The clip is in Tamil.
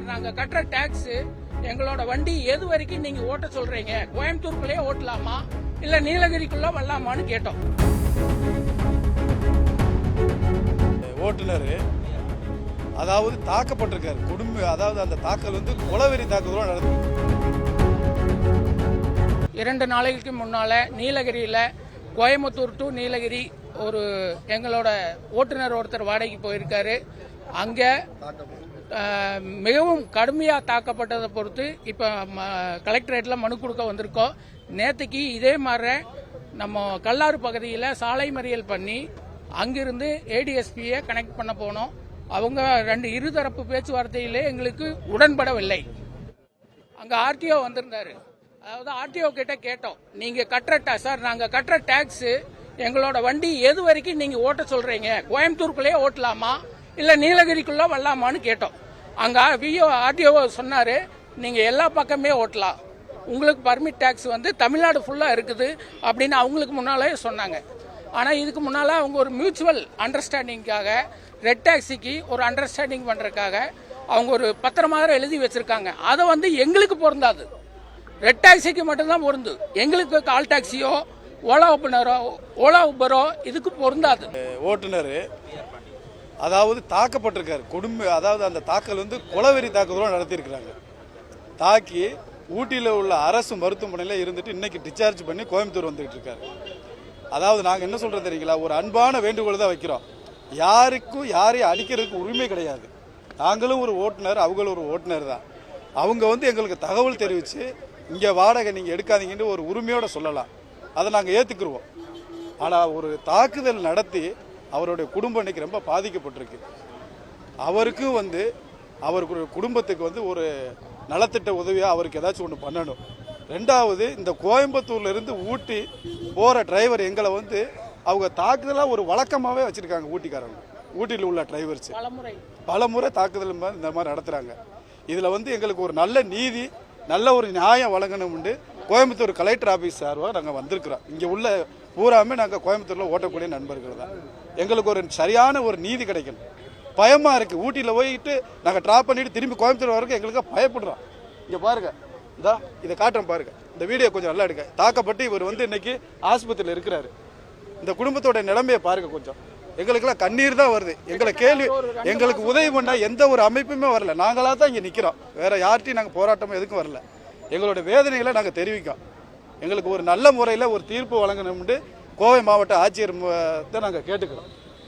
நாங்க கட்டுற டாக்ஸ் எங்களோட வண்டி எது வரைக்கும் நீங்க ஓட்ட சொல்றீங்க? கோயம்புத்தூருக்குள்ளே ஓட்டலாமா இல்ல நீலகிரிக்குள்ள வரலாமான்னு கேட்டோம். ஓட்டுநர் அதாவது தாக்கப்பட்டிருக்காரு. அதாவது அந்த தாக்கல் வந்து கொலவெறி தாக்குதலோட நடந்து 2 நாளைக்கு முன்னால நீலகிரியில கோயம்புத்தூர் டு நீலகிரி ஒரு எங்களோட ஓட்டுநர் ஒருத்தர் வாடகைக்கு போயிருக்காரு. அங்க மிகவும் கடுமையாக தாக்கப்பட்டதை பொறுத்து இப்போ கலெக்டரேட்ல மனு கொடுக்க வந்திருக்கோம். நேற்றுக்கு இதே மாதிரி நம்ம கல்லாறு பகுதியில் சாலை மறியல் பண்ணி அங்கிருந்து ஏடிஎஸ்பியை கனெக்ட் பண்ண போனோம். அவங்க இருதரப்பு பேச்சுவார்த்தையிலே எங்களுக்கு உடன்படவில்லை. அங்கே ஆர்டிஓ வந்திருந்தாரு. அதாவது ஆர்டிஓ கிட்ட கேட்டோம், நீங்க கட்டுற சார் நாங்க கட்டுற டாக்ஸ் எங்களோட வண்டி எது வரைக்கும் நீங்க ஓட்ட சொல்றீங்க? கோயம்புத்தூருக்குள்ளே ஓட்டலாமா இல்ல நீலகிரிக்குள்ள வரலாமான்னு கேட்டோம். அங்க ஆர்டிஓ சொன்னாரு, நீங்க எல்லா பக்கமே ஓட்டலாம், உங்களுக்கு பர்மிட் டாக்ஸ் வந்து தமிழ்நாடு ஃபுல்லா இருக்குது அப்படின்னு அவங்களுக்கு முன்னாலே சொன்னாங்க. ஆனா இதுக்கு முன்னால அவங்க ஒரு மியூச்சுவல் அண்டர்ஸ்டாண்டிங்காக ரெட் டாக்ஸிக்கு ஒரு அண்டர்ஸ்டாண்டிங் பண்றதுக்காக அவங்க ஒரு பத்திரம் மாதிரி எழுதி வச்சிருக்காங்க. அதை வந்து எங்களுக்கு பொருந்தாது, ரெட் டாக்ஸிக்கு மட்டும்தான் பொருந்து. எங்களுக்கு கால் டாக்ஸியோ ஓலா உபரோ இதுக்கு பொருந்தாது. ஓட்டுநர் அதாவது தாக்கப்பட்டிருக்காரு. அதாவது அந்த தாக்கல் வந்து கொலவெறி தாக்குதலோட நடத்தியிருக்கிறாங்க. தாக்கி ஊட்டியில் உள்ள அரசு மருத்துவமனையில் இருந்துட்டு இன்னைக்கு டிஸ்சார்ஜ் பண்ணி கோயம்புத்தூர் வந்துகிட்டு இருக்காரு. அதாவது நாங்கள் என்ன சொல்றது தெரியுங்களா, ஒரு அன்பான வேண்டுகோள் தான் வைக்கிறோம். யாருக்கும் யாரையும் அடிக்கிறதுக்கு உரிமை கிடையாது. நாங்களும் ஒரு ஓட்டுநர், அவங்களும் ஒரு ஓட்டுநர் தான். அவங்க வந்து எங்களுக்கு தகவல் தெரிவித்து இங்கே வாடகை நீங்கள் எடுக்காதீங்கன்னு ஒரு உரிமையோட சொல்லலாம், அதை நாங்கள் ஏற்றுக்குருவோம். ஆனால் ஒரு தாக்குதல் நடத்தி அவருடைய குடும்பம் இன்னைக்கு ரொம்ப பாதிக்கப்பட்டிருக்கு. அவருக்கும் வந்து அவருக்கு குடும்பத்துக்கு வந்து ஒரு நலத்திட்ட உதவியாக அவருக்கு ஏதாச்சும் ஒன்று பண்ணணும். ரெண்டாவது, இந்த கோயம்புத்தூர்ல இருந்து ஊட்டி போகிற டிரைவர் எங்களை வந்து அவங்க தாக்குதலாக ஒரு வழக்கமாகவே வச்சுருக்காங்க. ஊட்டிக்காரங்க, ஊட்டியில் உள்ள டிரைவர்ஸ் பலமுறை தாக்குதல் இந்த மாதிரி நடத்துகிறாங்க. இதில் வந்து எங்களுக்கு ஒரு நல்ல நீதி, நல்ல ஒரு நியாயம் வழங்கணும்னு கோயம்புத்தூர் கலெக்டர் ஆஃபீஸ் சார்பாக நாங்கள் வந்திருக்கிறோம். இங்கே உள்ள பூராமே நாங்கள் கோயம்புத்தூரில் ஓட்டக்கூடிய நண்பர்கள் தான். எங்களுக்கு ஒரு சரியான ஒரு நீதி கிடைக்கணும். பயமாக இருக்குது. ஊட்டியில் போயிட்டு நாங்கள் ட்ராப் பண்ணிட்டு திரும்பி கோயம்புத்தூர் வரைக்கும் எங்களுக்கு பயப்படுறோம். இங்கே பாருங்கள், இதை காட்டுறோம் பாருங்கள், இந்த வீடியோ கொஞ்சம் நல்லா எடுக்க. தாக்கப்பட்டு இவர் வந்து இன்னைக்கு ஆஸ்பத்திரியில் இருக்கிறாரு. இந்த குடும்பத்தோட நிலைமையை பாருங்கள். கொஞ்சம் எங்களுக்கெல்லாம் கண்ணீர் தான் வருது. எங்களுக்கு உதவி பண்ண எந்த ஒரு அமைப்புமே வரல. நாங்களாக தான் இங்கே நிற்கிறோம். வேற யார்ட்டையும் நாங்கள் போராட்டமும் எதுக்கும் வரல. எங்களோட வேதனைகளை நாங்கள் தெரிவிக்கோம். எங்களுக்கு ஒரு நல்ல முறையில் ஒரு தீர்ப்பு வழங்கணும்னு கோவை மாவட்ட ஆட்சியர் நாங்கள் கேட்டுக்கிறோம்.